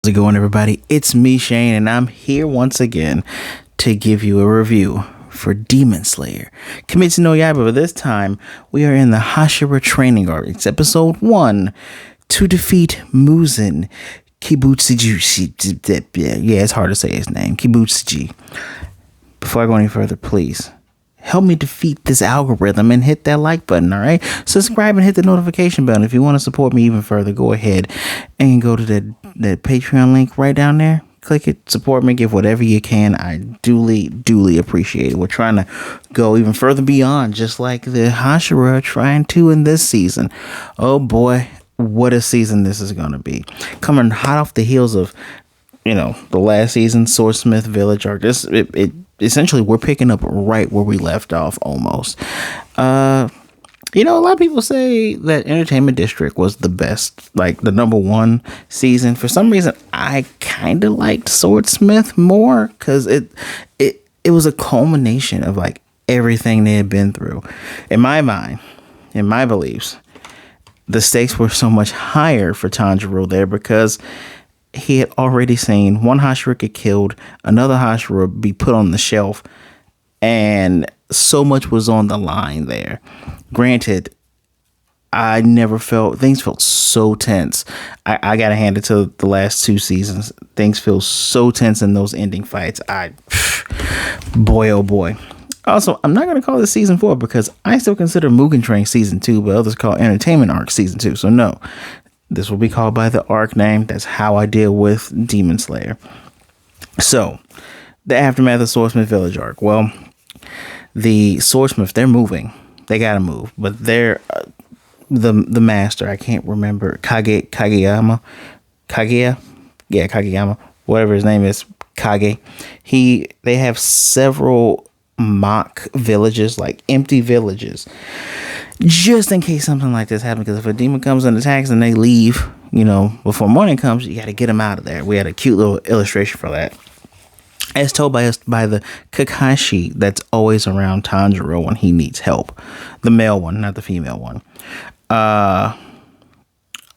How's it going, everybody? It's me, Shane, and I'm here once again to give you a review for Demon Slayer Kimetsu no Yaiba. But this time, we are in the Hashira training arc. It's episode 1, to defeat Muzan Kibutsuji. Yeah, it's hard to say his name. Kibutsuji. Before I go any further, please help me defeat this algorithm and hit that like button, all right? Subscribe and hit the notification bell. If you want to support me even further, go ahead and go to that Patreon link right down there. Click it, support me, give whatever you can. I duly appreciate it. We're trying to go even further beyond, just like the Hashira are trying to in this season. Oh boy, what a season this is going to be. Coming hot off the heels of, the last season, Swordsmith Village arc. Essentially, we're picking up right where we left off almost. A lot of people say that Entertainment District was the best, like the number one season. For some reason, I kind of liked Swordsmith more because it was a culmination of like everything they had been through. In my mind, in my beliefs, the stakes were so much higher for Tanjiro there because he had already seen one Hashira get killed, another Hashira be put on the shelf, and so much was on the line there. Granted, things felt so tense. I gotta hand it to the last 2 seasons. Things feel so tense in those ending fights. Boy, oh boy. Also, I'm not gonna call this season 4 because I still consider Mugen Train season 2, but others call Entertainment Arc season 2. So no. This will be called by the arc name. That's how I deal with Demon Slayer. So, the aftermath of Swordsmith Village arc. Well, the Swordsmith, they're moving. They gotta move. But they're the master. I can't remember. Kageyama. Yeah, Kageyama. Whatever his name is. Kage. They have several mock villages, like empty villages, just in case something like this happens. Because if a demon comes and attacks and they leave, before morning comes, you got to get them out of there. We had a cute little illustration for that, as told by the Kakashi that's always around Tanjiro when he needs help. The male one, not the female one.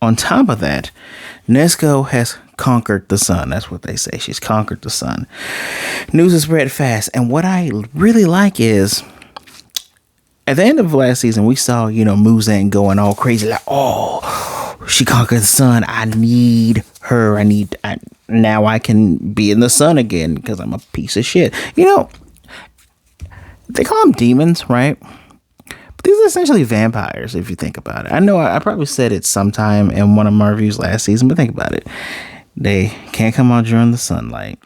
On top of that, Nezuko has conquered the sun. That's what they say. She's conquered the sun. News is spread fast. And what I really like is, at the end of last season, we saw, Muzan going all crazy. Like, oh, she conquered the sun. I need her. Now I can be in the sun again because I'm a piece of shit. They call them demons, right? But these are essentially vampires, if you think about it. I know I probably said it sometime in one of my reviews last season, but think about it. They can't come out during the sunlight.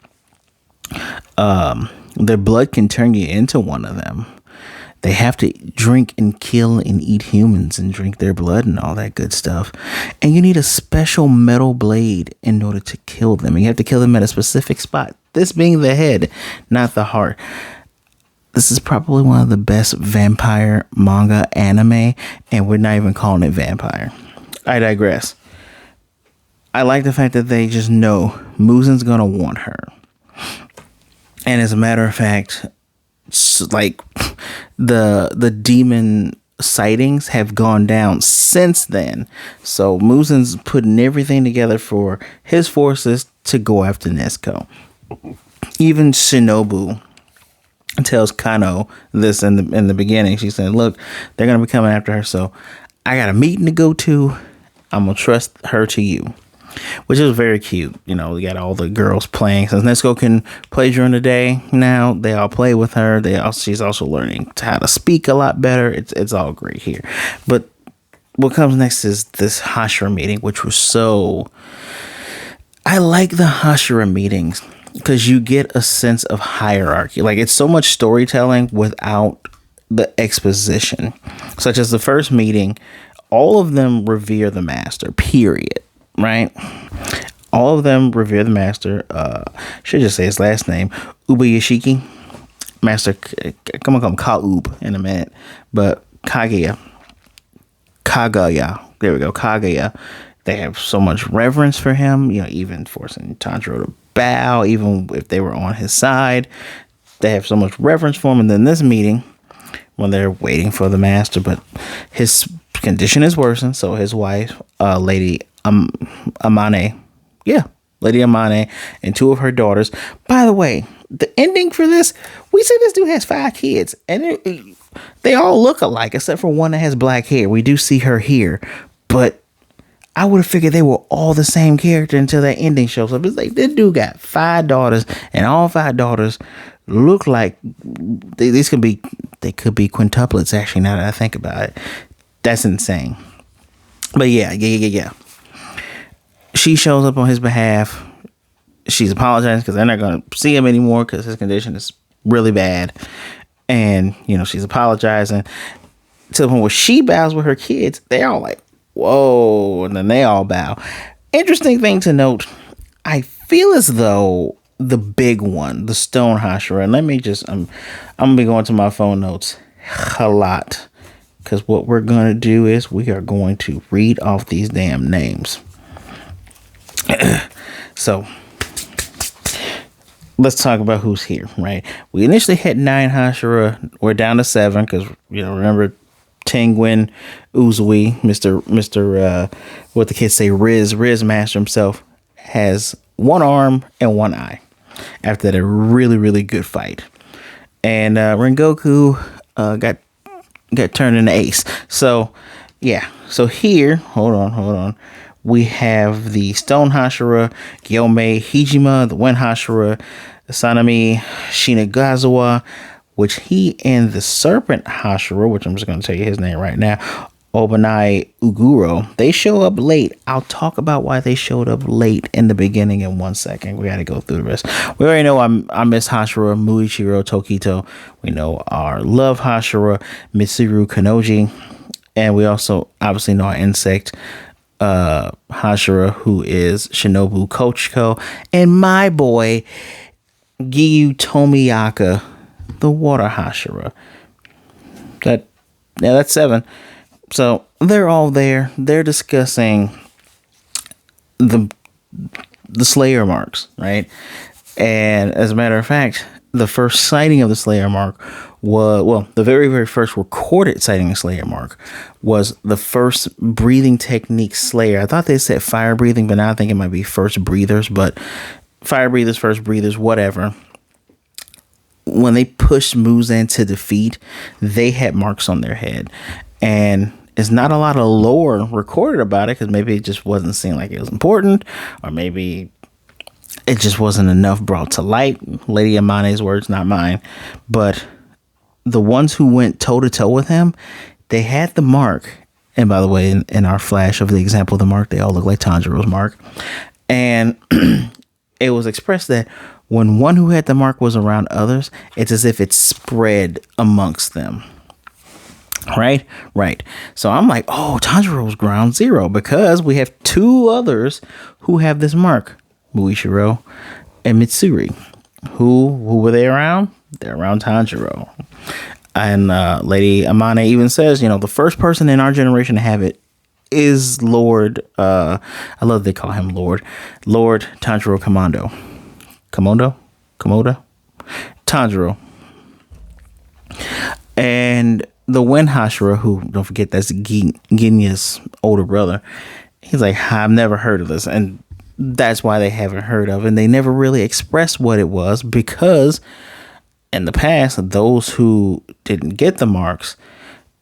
Their blood can turn you into one of them. They have to drink and kill and eat humans and drink their blood and all that good stuff. And you need a special metal blade in order to kill them. And you have to kill them at a specific spot. This being the head, not the heart. This is probably one of the best vampire manga anime, and we're not even calling it vampire. I digress. I like the fact that they just know Muzan's gonna want her. And as a matter of fact, like the demon sightings have gone down since then. So Muzan's putting everything together for his forces to go after Nezuko. Even Shinobu tells Kano this in the beginning. She said, look, they're gonna be coming after her, so I got a meeting to go to. I'm gonna trust her to you. Which is very cute. We got all the girls playing. Since Nezuko can play during the day now, they all play with her. She's also learning how to speak a lot better. It's all great here. But what comes next is this Hashira meeting, which was so... I like the Hashira meetings because you get a sense of hierarchy. Like, it's so much storytelling without the exposition. Such as the first meeting, all of them revere the master, period. Right? All of them revere the master. Should just say his last name, Ubayashiki. Master, come on, call Ub in a minute. But Kagaya. There we go, Kagaya. They have so much reverence for him, even forcing Tanjiro to bow, even if they were on his side. They have so much reverence for him. And then this meeting, when they're waiting for the master, but his condition is worsened, so his wife, Lady Amane, yeah, Lady Amane, and 2 of her daughters. By the way, the ending for this, we see this dude has 5 kids, and they all look alike except for one that has black hair. We do see her here, but I would have figured they were all the same character until that ending shows up. It's like, this dude got 5 daughters, and all 5 daughters look like they could be quintuplets, actually, now that I think about it. That's insane. But yeah. She shows up on his behalf. She's apologizing because they're not going to see him anymore because his condition is really bad. And, she's apologizing to the point where she bows with her kids. They're all like, whoa. And then they all bow. Interesting thing to note, I feel as though the big one, the Stone Hashira, and let me just, I'm going to be going to my phone notes a lot. Because what we're going to do is we are going to read off these damn names. So, let's talk about who's here, right? We initially had 9 Hashira. We're down to 7 because, remember Tenguin Uzui, Mr. What the kids say, Riz Master himself, has 1 arm and 1 eye after that a really, really good fight. And Rengoku got turned into Ace. So, yeah. So here, hold on. We have the Stone Hashira, Gyomei Hijima, the Wind Hashira, Sanami Shinagazawa, which he and the Serpent Hashira, which I'm just going to tell you his name right now, Obanai Uguro, they show up late. I'll talk about why they showed up late in the beginning in 1 second. We got to go through the rest. We already know I miss Hashira, Muichiro Tokito. We know our love Hashira, Mitsuru Kanoji. And we also obviously know our insect Hashira, who is Shinobu Kochiko. And my boy, Giyu Tomiyaka, the water Hashira. That's 7. So they're all there. They're discussing the Slayer marks, right? And as a matter of fact, the first sighting of the Slayer mark was, the very, very first recorded sighting of Slayer mark was the first breathing technique Slayer. I thought they said fire breathing, but now I think it might be first breathers, but fire breathers, first breathers, whatever. When they pushed Muzan to defeat, they had marks on their head. And it's not a lot of lore recorded about it because maybe it just wasn't seen like it was important, or maybe it just wasn't enough brought to light. Lady Amane's words, not mine. But the ones who went toe to toe with him, they had the mark. And by the way, in our flash of the example of the mark, they all look like Tanjiro's mark. And it was expressed that when one who had the mark was around others, it's as if it spread amongst them. Right. So I'm like, oh, Tanjiro's ground zero because we have 2 others who have this mark, Muichiro and Mitsuri. Who were they around? They're around Tanjiro. And Lady Amane even says, the first person in our generation to have it is Lord. I love they call him Lord Tanjiro Komodo, Tanjiro. And the Wind Hashira, who, don't forget, that's Ginya's older brother. He's like, I've never heard of this. And that's why they haven't heard of it. And they never really expressed what it was because in the past, those who didn't get the marks,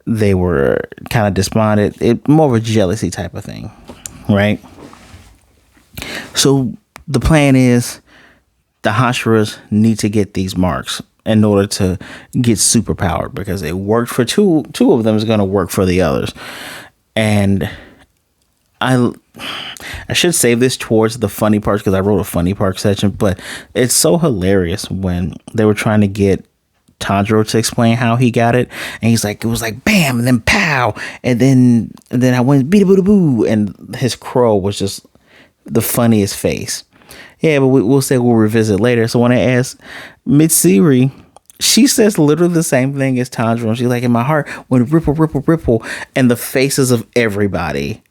they were kind of despondent. It more of a jealousy type of thing, right? So the plan is the Hashiras need to get these marks in order to get superpowered because it worked for two of them is going to work for the others. And I should save this towards the funny parts because I wrote a funny part section, but it's so hilarious when they were trying to get Tanjiro to explain how he got it, and he's like, it was like bam and then pow, and then I went beat boo boo, and his crow was just the funniest face. Yeah, but we'll revisit later. So when I asked Mitsuri, she says literally the same thing as Tanjiro. She's like, in my heart went ripple, ripple, ripple, and the faces of everybody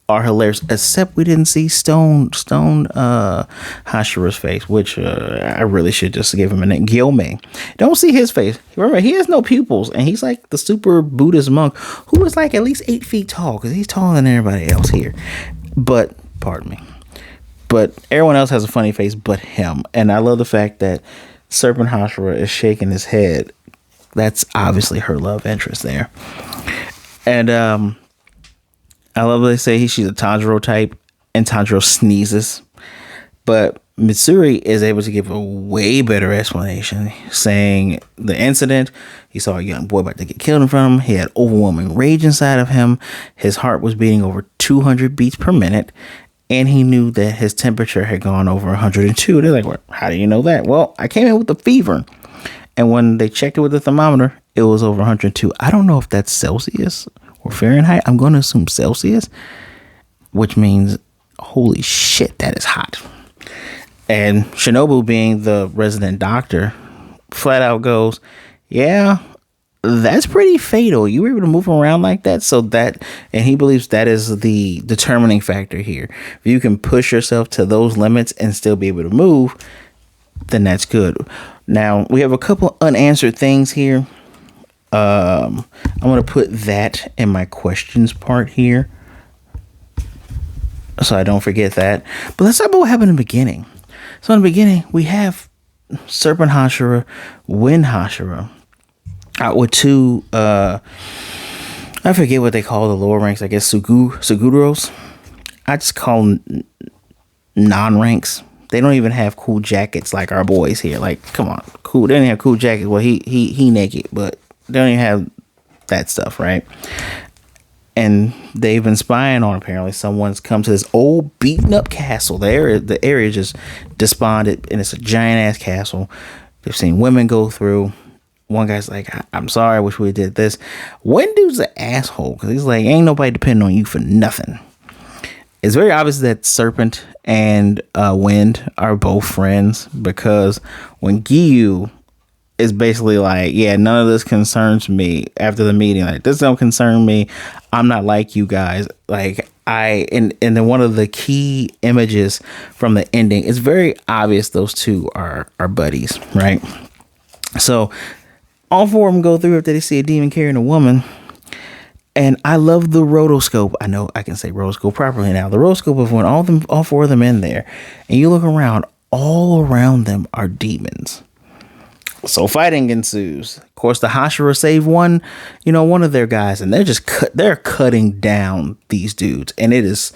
are hilarious, except we didn't see Stone Hashira's face, which I really should just give him a name. Gyomei. Don't see his face. Remember, he has no pupils, and he's like the super Buddhist monk who is like at least 8 feet tall because he's taller than everybody else here. But, pardon me. but everyone else has a funny face but him. And I love the fact that Serpent Hashira is shaking his head. That's obviously her love interest there. And I love that they say she's a Tanjiro type, and Tanjiro sneezes. But Mitsuri is able to give a way better explanation, saying the incident, he saw a young boy about to get killed in front of him. He had overwhelming rage inside of him. His heart was beating over 200 beats per minute, and he knew that his temperature had gone over 102. They're like, well, how do you know that? Well, I came in with a fever, and when they checked it with the thermometer, it was over 102. I don't know if that's Celsius or Fahrenheit. I'm going to assume Celsius, which means, holy shit, that is hot. And Shinobu, being the resident doctor, flat out goes, yeah, that's pretty fatal. You were able to move around like that. So that, and he believes that is the determining factor here. If you can push yourself to those limits and still be able to move, then that's good. Now, we have a couple unanswered things here. I'm going to put that in my questions part here, so I don't forget that. But let's talk about what happened in the beginning. So in the beginning, we have Serpent Hashira, Wind Hashira, out with two, I forget what they call the lower ranks, I guess Suguros. I just call them non-ranks. They don't even have cool jackets like our boys here. Like, come on, cool. They don't have cool jackets. Well, he naked, but they don't even have that stuff, right? And they've been spying on, apparently someone's come to this old beaten up castle. The area just desponded, and it's a giant ass castle. They've seen women go through. One guy's like, I'm sorry, I wish we did this. One dude's an asshole, because he's like, ain't nobody depending on you for nothing. It's very obvious that Serpent and Wind are both friends, because when Giyu is basically like, yeah, none of this concerns me after the meeting. Like, this don't concern me. I'm not like you guys. Like, and then one of the key images from the ending, it's very obvious those two are buddies, right? So all four of them go through after they see a demon carrying a woman. And I love the rotoscope. I know I can say rotoscope properly now. The rotoscope of when all four of them in there, and you look around, all around them are demons. So fighting ensues. Of course, the Hashira save one of their guys, and they're cutting down these dudes, and it is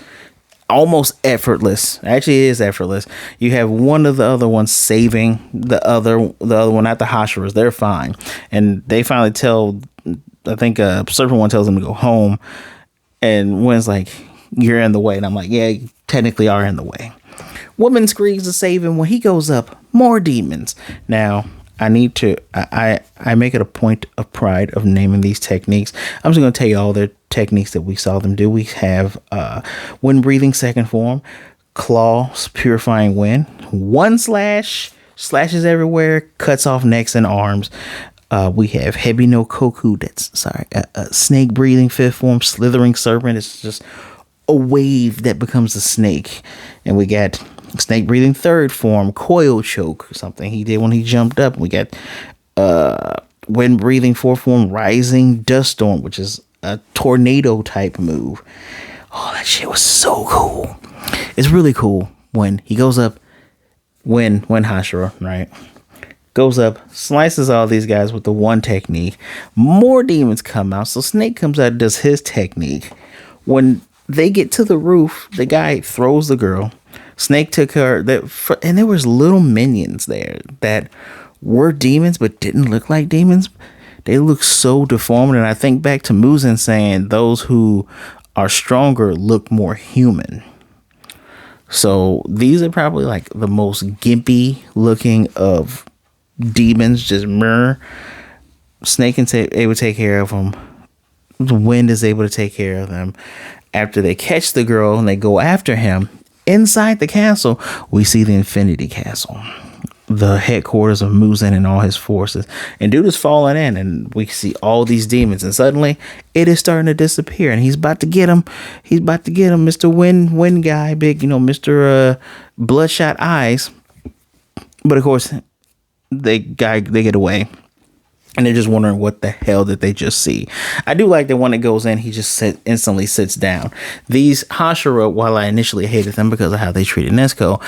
almost effortless. Actually, it is effortless. You have one of the other ones saving the other one, not the Hashiras. They're fine, and they finally tell. I think Serpent one tells them to go home, and Win's like, "You're in the way," and I'm like, "Yeah, you technically are in the way." Woman screams to save him. When he goes up, more demons. Now, I make it a point of pride of naming these techniques. I'm just going to tell you all the techniques that we saw them do. We have wind breathing second form, claws purifying wind, one slash, slashes everywhere, cuts off necks and arms. We have Hebi no Koku, snake breathing fifth form, slithering serpent. It's just a wave that becomes a snake. And we got snake breathing third form, coil choke, something he did when he jumped up. We got wind breathing fourth form, rising dust storm, which is a tornado type move. Oh, that shit was so cool. It's really cool when he goes up, when Hashira, right, goes up, slices all these guys with the one technique. More demons come out, so Snake comes out and does his technique. When they get to the roof, the guy throws the girl. Snake took her, and there was little minions there that were demons but didn't look like demons. They look so deformed, and I think back to Muzan saying those who are stronger look more human. So these are probably like the most gimpy looking of demons, just mirror. Snake is able to take care of them. The Wind is able to take care of them. After they catch the girl and they go after him, inside the castle, we see the Infinity Castle, the headquarters of Muzan and all his forces. And dude is falling in, and we see all these demons, and suddenly it is starting to disappear, and he's about to get him. He's about to get him, Mr. Wind guy, big, Mr. Bloodshot Eyes. But of course, they get away. and they're just wondering what the hell did they just see. I do like that when it goes in, he just instantly sits down. These Hashira, while I initially hated them because of how they treated Nezuko,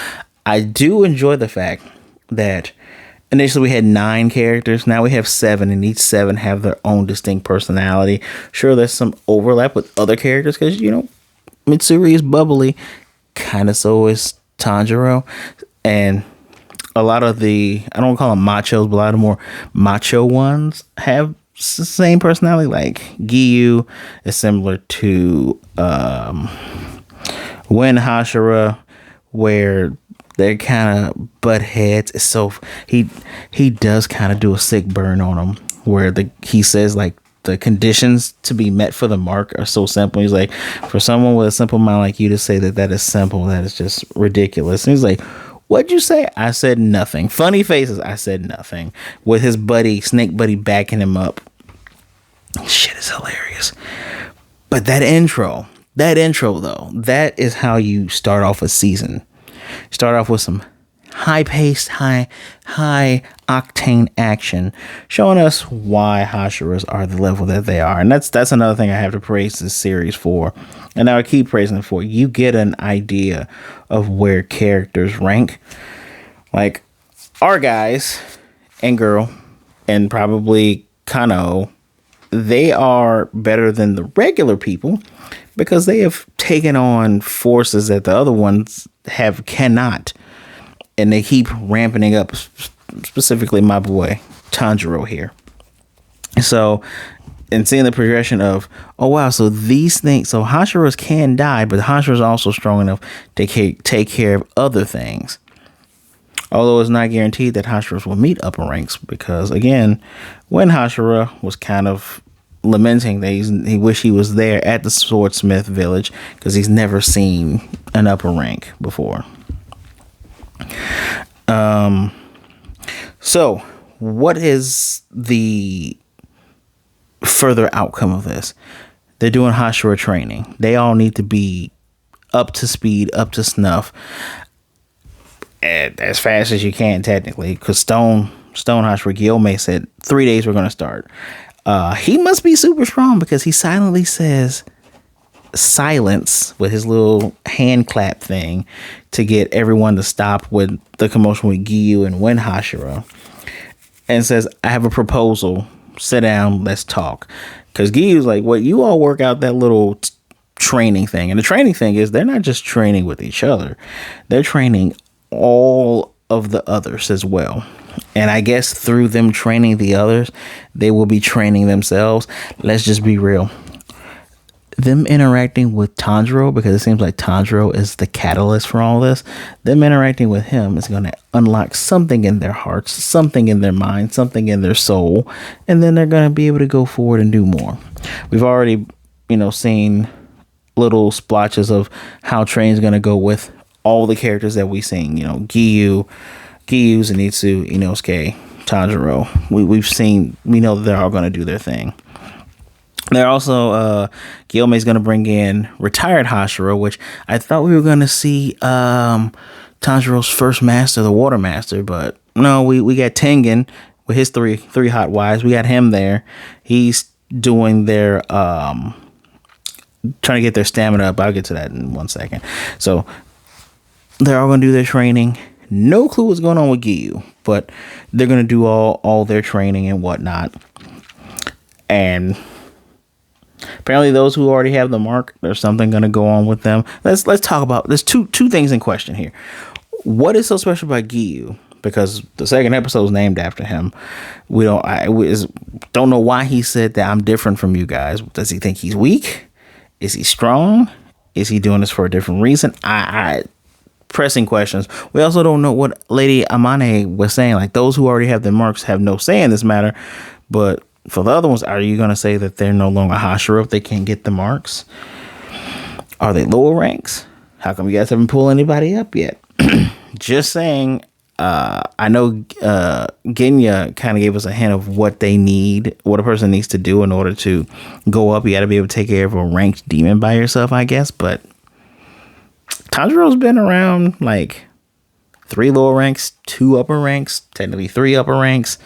I do enjoy the fact that initially we had 9 characters. Now we have 7, and each 7 have their own distinct personality. Sure, there's some overlap with other characters because, Mitsuri is bubbly. Kind of so is Tanjiro. And a lot of I don't call them machos, but a lot of the more macho ones have the same personality. Like Giyu is similar to Wen Hashira, where they're kind of butt heads. So he does kind of do a sick burn on them, where he says like the conditions to be met for the mark are so simple. He's like, for someone with a simple mind like you to say that is simple, that is just ridiculous. And he's like, what'd you say? I said nothing. Funny faces. I said nothing. With his snake buddy backing him up. Shit is hilarious. But that intro though, that is how you start off a season. Start off with some high-paced, high octane action, showing us why Hashiras are the level that they are. And that's another thing I have to praise this series for. And I would keep praising it for. You get an idea of where characters rank. Like our guys and girl, and probably Kano, they are better than the regular people because they have taken on forces that the other ones cannot. And they keep ramping up, specifically my boy Tanjiro here. So, and seeing the progression of, oh wow, so these things, so Hashiras can die, but Hashiras are also strong enough to take care of other things. Although it's not guaranteed that Hashiras will meet upper ranks, because again, when Hashira was kind of lamenting that he wished he was there at the Swordsmith Village because he's never seen an upper rank before. So what is the further outcome of this? They're doing Hashira training. They all need to be up to speed, up to snuff, as fast as you can, technically, because Stone Hashira Guillaume said 3 days we're going to start. He must be super strong because he silently says silence with his little hand clap thing to get everyone to stop with the commotion with Giyu and Wen Hashira, and says, I have a proposal. Sit down, let's talk. Because Giyu's like, well, you all work out that little training thing. And the training thing is they're not just training with each other. They're training all of the others as well. And I guess through them training the others, they will be training themselves. Let's just be real. Them interacting with Tanjiro, because it seems like Tanjiro is the catalyst for all this, them interacting with him is going to unlock something in their hearts, something in their mind, something in their soul, and then they're going to be able to go forward and do more. We've already, seen little splotches of how training's going to go with all the characters that we've seen. Giyu, Zenitsu, Inosuke, Tanjiro. We know that they're all going to do their thing. They're also, Guillaume is going to bring in retired Hashira, which I thought we were going to see Tanjiro's first master, the Water Master, but no, we got Tengen with his three hot wives. We got him there. He's doing their, trying to get their stamina up. I'll get to that in 1 second. So they're all going to do their training. No clue what's going on with Giyu, but they're going to do all their training and whatnot. And apparently those who already have the mark, there's something going to go on with them. Let's talk about, there's two things in question here. What is so special about Giyu? Because the second episode is named after him. We don't know why he said that I'm different from you guys. Does he think he's weak? Is he strong? Is he doing this for a different reason? Pressing questions. We also don't know what Lady Amane was saying. Like, those who already have the marks have no say in this matter. But for the other ones, are you going to say that they're no longer Hashira if they can't get the marks? Are they lower ranks? How come you guys haven't pulled anybody up yet? Just saying. I know Genya kind of gave us a hint of what they need, what a person needs to do in order to go up. You got to be able to take care of a ranked demon by yourself, I guess. But Tanjiro's been around like 3 lower ranks, 2 upper ranks, technically 3 upper ranks.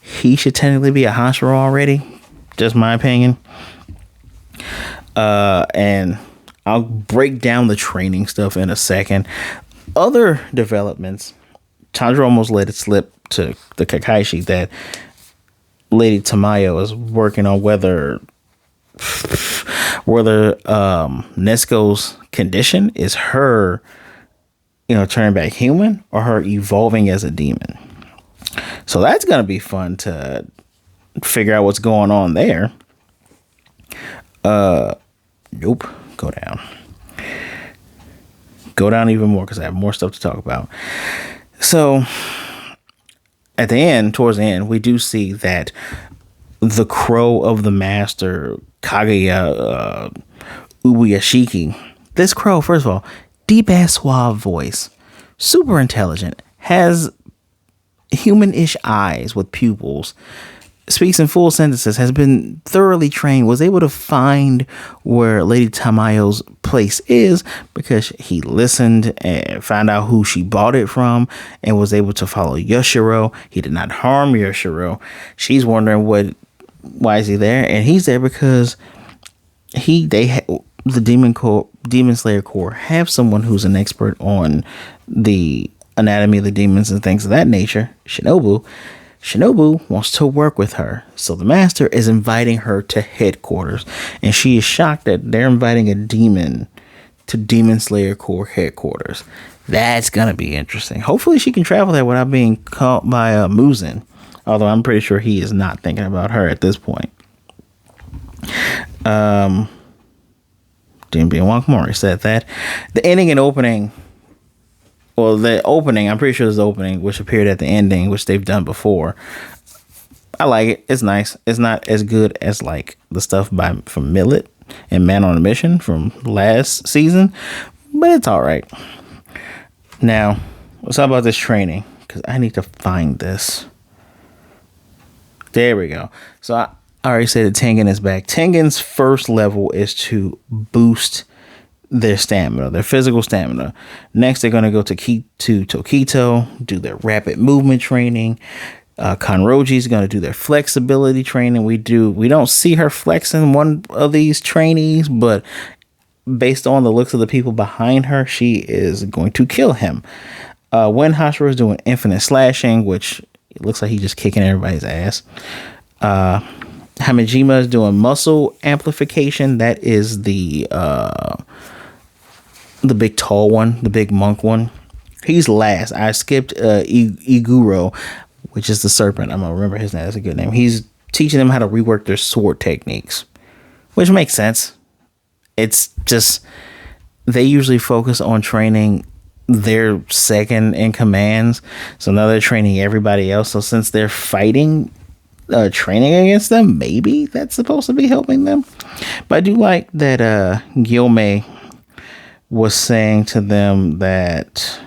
he should technically be a Hashira already. Just my opinion. And I'll break down the training stuff in a second. Other developments, Tanjiro almost let it slip to the Kakashi that Lady Tamayo is working on whether Nezuko's condition is her, turning back human or her evolving as a demon. So that's going to be fun to figure out what's going on there. Nope. Go down. Go down even more because I have more stuff to talk about. So at the end, towards the end, we do see that the crow of the master, Kaguya Ubuyashiki, this crow, first of all, deep ass suave voice, super intelligent, has human-ish eyes with pupils, speaks in full sentences, has been thoroughly trained, was able to find where Lady Tamayo's place is because he listened and found out who she bought it from and was able to follow Yoshiro. He did not harm Yoshiro. She's wondering why is he there? And he's there because the Demon Slayer Corps have someone who's an expert on the anatomy of the demons and things of that nature, Shinobu. Shinobu wants to work with her, so the master is inviting her to headquarters, and she is shocked that they're inviting a demon to Demon Slayer Corps headquarters. That's gonna be interesting. Hopefully she can travel there without being caught by Muzan, although I'm pretty sure he is not thinking about her at this point. Demon Wonkamori said that the ending and opening. Well, the opening, I'm pretty sure it's the opening, which appeared at the ending, which they've done before. I like it. It's nice. It's not as good as like the stuff from Millet and Man on a Mission from last season, but it's all right. Now, let's talk about this training, because I need to find this. There we go. So I already said that Tengen is back. Tengen's first level is to boost their stamina, their physical stamina. Next, they're going to go to Tokito, do their rapid movement training. Kanroji is going to do their flexibility training. We don't see her flexing one of these trainees, but based on the looks of the people behind her, she is going to kill him. When Hashira is doing infinite slashing, which it looks like he's just kicking everybody's ass. Hamejima is doing muscle amplification. That is the big tall one, the big monk one. He's last. I skipped Iguro, which is the serpent. I'm gonna remember his name. That's a good name. He's teaching them how to rework their sword techniques, which makes sense. It's just they usually focus on training their second in commands, so now they're training everybody else. So since they're fighting, training against them, maybe that's supposed to be helping them. But I do like that Gyomei was saying to them that,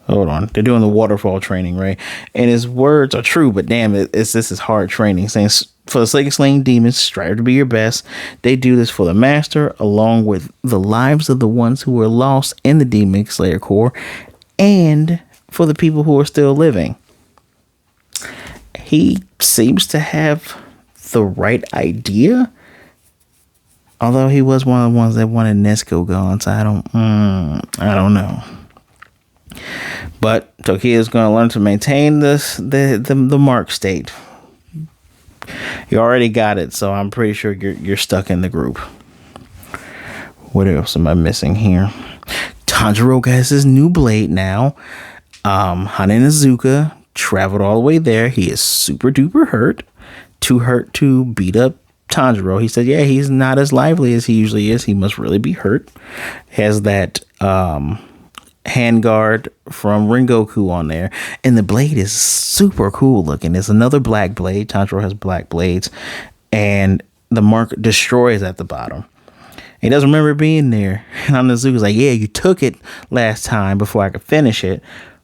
hold on, they're doing the waterfall training, right? And his words are true, but damn, this is hard training. Saying, for the sake of slaying demons, strive to be your best. They do this for the master, along with the lives of the ones who were lost in the Demon Slayer Corps, and for the people who are still living. He seems to have the right idea, although he was one of the ones that wanted Nezuko gone, so I don't know. But Tokiya is going to learn to maintain the mark state. You already got it, so I'm pretty sure you're stuck in the group. What else am I missing here? Tanjiro has his new blade now. Hane Nezuko traveled all the way there. He is super duper hurt. Too hurt to beat up Tanjiro. He said, yeah, he's not as lively as he usually is. He must really be hurt. Has that handguard from Rengoku on there. And the blade is super cool looking. It's another black blade. Tanjiro has black blades. And the mark destroys at the bottom. He doesn't remember being there. And Nezuko's like, yeah, you took it last time before I could finish it.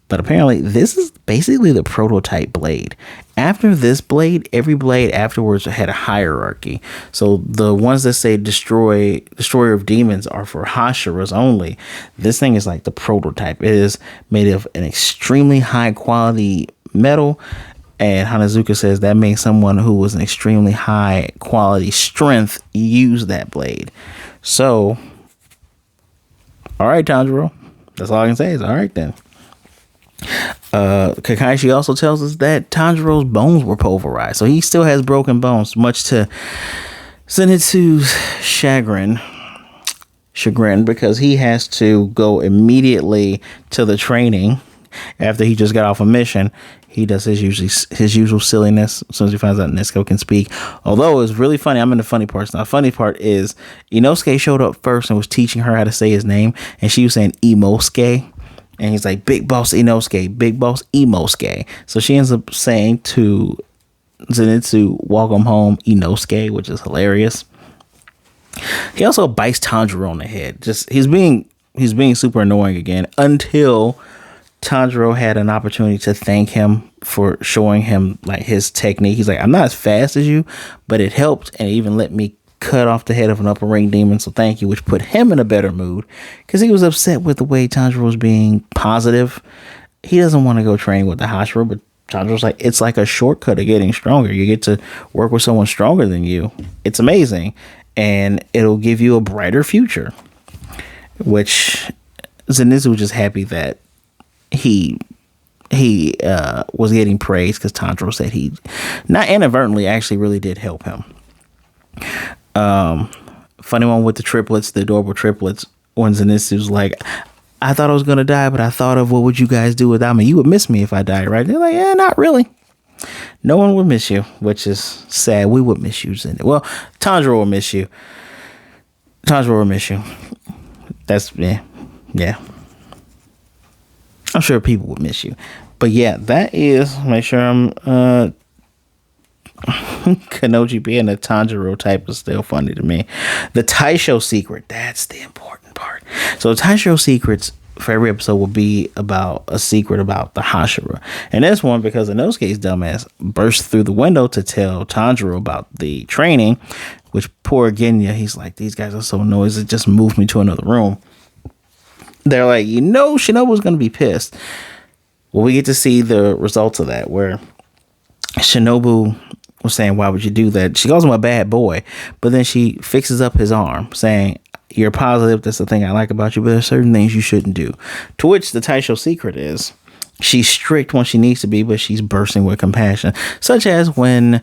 But apparently this is basically the prototype blade. After this blade, every blade afterwards had a hierarchy. So the ones that say destroyer of demons are for Hashiras only. This thing is like the prototype. It is made of an extremely high quality metal. And Hanazuka says that makes someone who was an extremely high quality strength use that blade. So, all right, Tanjiro. That's all I can say is all right then. Kakashi also tells us that Tanjiro's bones were pulverized. So he still has broken bones, much to Zenitsu's chagrin, because he has to go immediately to the training after he just got off a mission. He does his usual silliness as soon as he finds out Nezuko can speak. Although it's really funny. I'm in the funny parts now. The funny part is Inosuke showed up first and was teaching her how to say his name, and she was saying Imosuke. And he's like, Big Boss Inosuke, Big Boss Imosuke. So she ends up saying to Zenitsu, welcome home, Inosuke, which is hilarious. He also bites Tanjiro on the head. Just he's being super annoying again until Tanjiro had an opportunity to thank him for showing him like his technique. He's like, I'm not as fast as you, but it helped and it even let me cut off the head of an upper ring demon, so thank you, which put him in a better mood because he was upset with the way Tanjiro was being positive. He doesn't want to go train with the Hashira, but Tanjiro's like, it's like a shortcut of getting stronger. You get to work with someone stronger than you. It's amazing, and it'll give you a brighter future. Which Zenitsu was just happy that he was getting praise because Tanjiro said he, not inadvertently, actually really did help him. Funny one with the triplets, the adorable triplets, when Zenitsu's like, I thought I was gonna die, but I thought of what would you guys do without me? You would miss me if I died, right? They're like, yeah, not really. No one would miss you, which is sad. We would miss you, Zenitsu. Well, Tanjiro will miss you. Tanjiro will miss you. That's yeah. I'm sure people would miss you. But yeah, that is, make sure I'm Kanoji being a Tanjiro type is still funny to me. The Taisho secret, that's the important part. So Taisho secrets for every episode will be about a secret about the Hashira. And this one, because Inosuke's dumbass burst through the window to tell Tanjiro about the training, which poor Genya, he's like, these guys are so noisy, just moved me to another room. They're like, Shinobu's going to be pissed. Well, we get to see the results of that, where Shinobu was saying, why would you do that? She calls him a bad boy, but then she fixes up his arm, saying, you're positive, that's the thing I like about you, but there's certain things you shouldn't do. To which the Taisho secret is, she's strict when she needs to be, but she's bursting with compassion. Such as when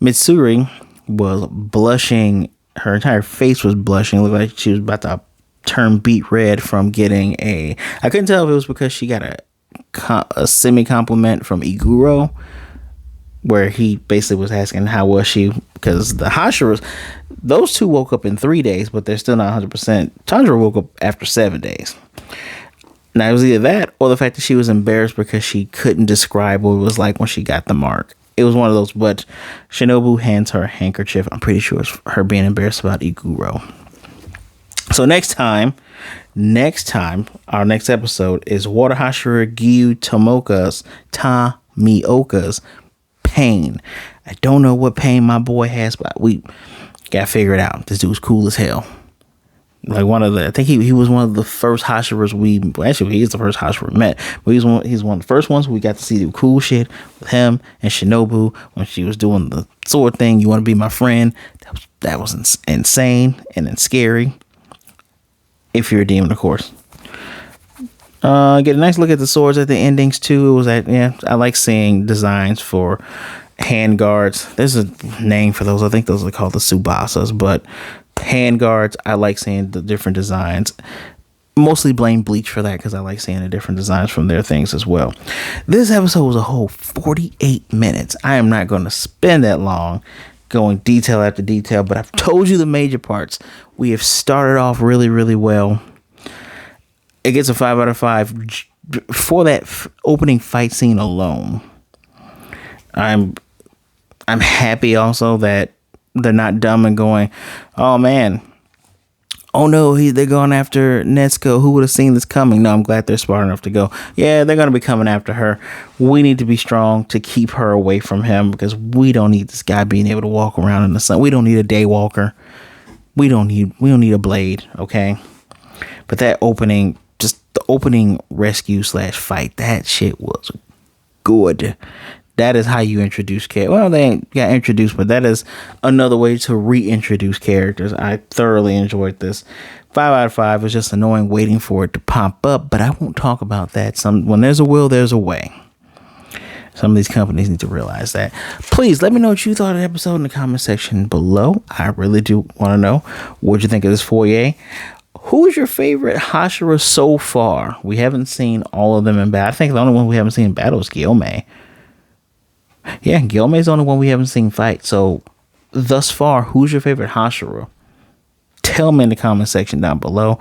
Mitsuri was blushing, her entire face was blushing, it looked like she was about to turn beet red from getting I couldn't tell if it was because she got a semi-compliment from Iguro, where he basically was asking how was she, because the Hashiras, those two woke up in 3 days, but they're still not 100%. Tanjiro woke up after 7 days. Now it was either that or the fact that she was embarrassed because she couldn't describe what it was like when she got the mark. It was one of those, but Shinobu hands her a handkerchief. I'm pretty sure it's her being embarrassed about Iguro. So next time, our next episode is Water Hashira Gyu Tamioka's pain. I don't know what pain my boy has, but we gotta figure it out. This dude's cool as hell. Like I think he was one of the first Hashiras actually he is the first Hashira we met, but he's one of the first ones we got to see do cool shit with him and Shinobu when she was doing the sword thing. You want to be my friend? That was insane and then scary. If you're a demon, of course. Get a nice look at the swords at the endings too. I like seeing designs for hand guards. There's a name for those. I think those are called the Tsubasas, but hand guards, I like seeing the different designs. Mostly blame Bleach for that because I like seeing the different designs from their things as well. This episode was a whole 48 minutes. I am not going to spend that long going detail after detail, but I've told you the major parts. We have started off really, really well. It gets a 5 out of 5 for that opening fight scene alone. I'm happy also that they're not dumb and going, oh man, oh no, they're going after Nezuko. Who would have seen this coming? No, I'm glad they're smart enough to go, yeah, they're going to be coming after her. We need to be strong to keep her away from him because we don't need this guy being able to walk around in the sun. We don't need a day walker. We don't need a blade, okay? But that opening, just the opening rescue / fight, that shit was good. That is how you introduce characters. Well, they ain't got introduced, but that is another way to reintroduce characters. I thoroughly enjoyed this. 5 out of 5. It's just annoying waiting for it to pop up, but I won't talk about that. When there's a will, there's a way. Some of these companies need to realize that. Please let me know what you thought of the episode in the comment section below. I really do want to know what you think of this foyer. Who is your favorite Hashira so far? We haven't seen all of them in battle. I think the only one we haven't seen in battle is Gyomei. Yeah, Gyomei's the only one we haven't seen fight. So, thus far, who's your favorite Hashira? Tell me in the comment section down below.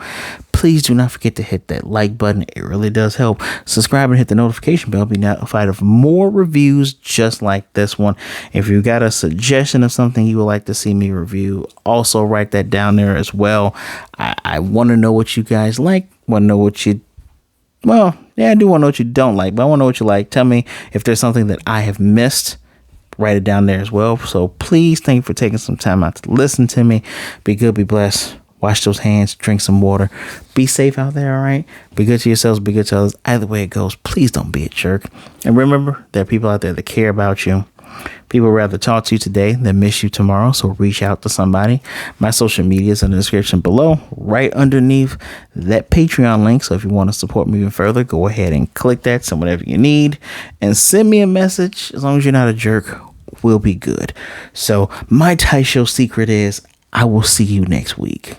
Please do not forget to hit that like button. It really does help. Subscribe and hit the notification bell to be notified of more reviews just like this one. If you got a suggestion of something you would like to see me review, also write that down there as well. I want to know what you guys like. Want to know what you... Well, yeah, I do want to know what you don't like, but I want to know what you like. Tell me if there's something that I have missed. Write it down there as well. So please, thank you for taking some time out to listen to me. Be good, be blessed. Wash those hands, drink some water. Be safe out there, all right? Be good to yourselves, be good to others. Either way it goes, please don't be a jerk. And remember, there are people out there that care about you. People would rather talk to you today than miss you tomorrow. So reach out to somebody. My social media is in the description below, right underneath that Patreon link. So if you want to support me even further, go ahead and click that. Send whatever you need and send me a message. As long as you're not a jerk, we'll be good. So my Taisho secret is I will see you next week.